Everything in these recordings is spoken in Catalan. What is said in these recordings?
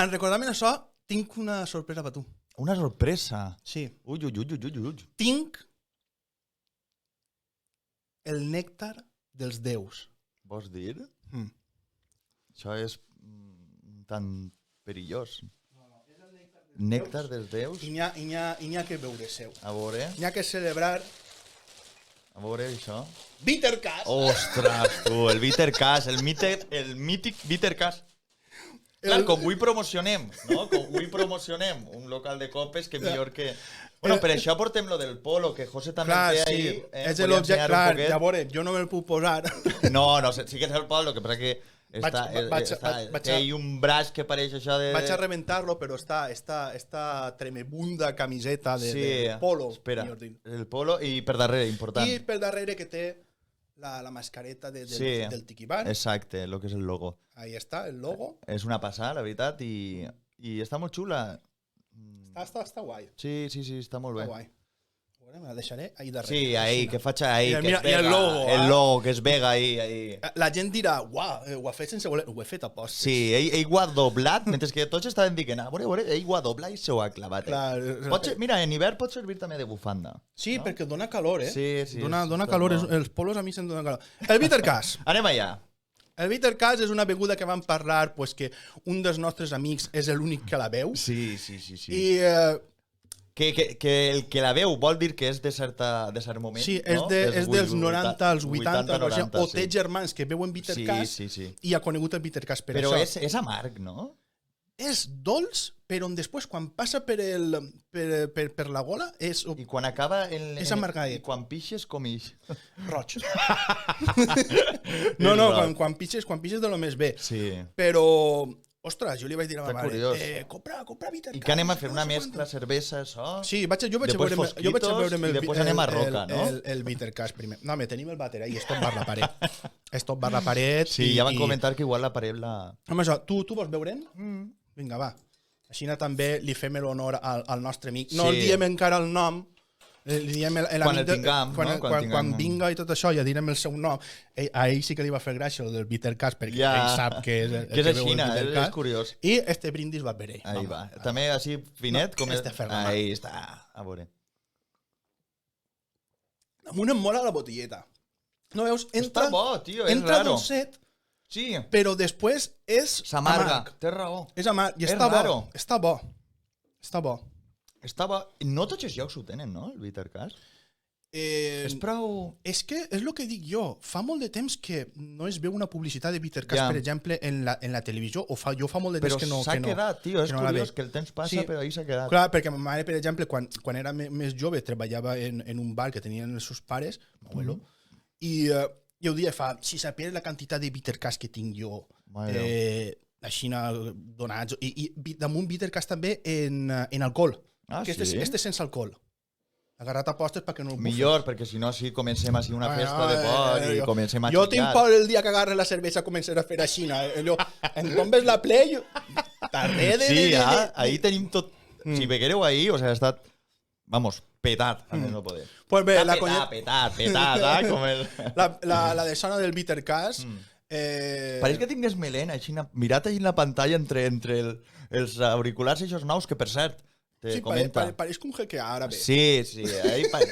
en recordar-me això, tinc una sorpresa per tu. Una sorpresa. Sí. Ui. Tinc el nèctar dels déus. Vols dir? Això és tan perillós. Nèctar dels déus? I n'hi ha que veure seu. A veure, N'hi ha que celebrar això. Bittercast. Ostres, tu, el Bittercast, el mític Bittercast. Clar, com avui promocionem, no? Com avui promocionem un local de copes que millor que... Bueno, per això portem lo del polo, que José també Clar, té sí, ahí. és l'objecte, clar, ja veure, jo no me'l puc posar. No, sí que és el polo, el que passa que té ahí un braç que pareix això de... Vaig a reventar-lo, però està tremebunda camiseta de polo. Espera, el polo i per darrere, important. I per darrere que té la mascareta del Tiquiban. Exacte, el que és el logo. Ahí està, el logo. És una passada, la veritat, i està molt xula. Està guai. Sí, està molt bé. Està guai. Me la deixaré ahí darrere. Sí, ahí, que faig ahí, que es vega. El logo, que es vega ahí. La gent dirà, uau, ho ha fet sense voler. Ho he fet a postres. Sí, ell ho ha doblat, mentre que tots estaven dient, a veure, ell ho ha doblat i se ho ha clavat. Mira, en hivern pot servir també de bufanda. Sí, perquè dona calor, eh? Sí. Dona calor, els polos a mi se'm donen calor. El Bittercast. Anem allà. El Bittercast és una beguda que vam parlar, pues, que un dels nostres amics és l'únic que la veu. Sí. I... Que el que la veu vol dir que és de cert moment, sí, és, no? és dels 90 als 80, 90, o té germans que veuen Bittercast i ha conegut el Bittercast per però això. Però és amarg, no? És dolç, però després quan passa per la gola és... I quan acaba... és amargadet. I quan pixes, com ix? Roig. No, quan pixes de lo més bé. Sí. Però... Ostres, jo li vaig dir a ma mare, compra Bittercast. I que anem a fer una mescla, cervesa, això? Sí, jo vaig a veure'm i després anem a Roca, no? El Bittercast primer. No, tenim el vàter ahí, és tombar la paret. És tombar la paret. Sí, ja van comentar que igual la paret la... Home, això, tu vols veure'n? Vinga, va. Així també li fem l'honor al nostre amic. No el diem encara el nom, li diem quan el tinguem, quan vinga i tot això, ja direm el seu nom. A ell sí que li va fer gràcia el del Bittercast, perquè ell sap que és el que veu el Bittercast. És curiós. I este brindis va per ell. Ahí va. També així finet, com és... Ahí està. A veure. Damunt em mola la botelleta. No veus? Està bo, tio, és entra raro. dolcet, sí. Però després és s'amarga. Té raó. És amarg. I està bo. Està bo. No tots els llocs ho tenen, no, el Bittercast? És prou... És que és el que dic jo. Fa molt de temps que no es veu una publicitat de Bittercast, per exemple, en la televisió. Jo fa molt de temps que no... Però s'ha quedat, tio. És curiós que el temps passa, però ahí s'ha quedat. Clar, perquè ma mare, per exemple, quan era més jove, treballava en un bar que tenien els seus pares, abuelo, i un dia fa, si sapés la quantitat de Bittercast que tinc jo, així donats, i damunt Bittercast també en alcohol. Que este és sense alcohol. Agarrat a postres perquè no el bufes. Millor, perquè si no així comencem així una festa de por i comencem a xillar. Jo tinc por el dia que agarre la cervesa començaré a fer així. En tombes la play, darrere... Sí, ahí tenim tot... Si veguereu ahí, o sea, ha estat... Vamos, petat, a més no poder. Pues bé, petat, com el... La de sona del Bittercast... Pareix que tingués melena, mirat ahí en la pantalla entre els auriculars i els nous, que per cert, sí, pareix que un jeque àrabe. Sí,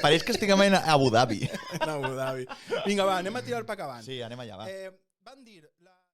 pareix que estiguem en Abu Dhabi. En Abu Dhabi. Vinga, va, anem a tirar per avant. Sí, anem allà, va. Van dir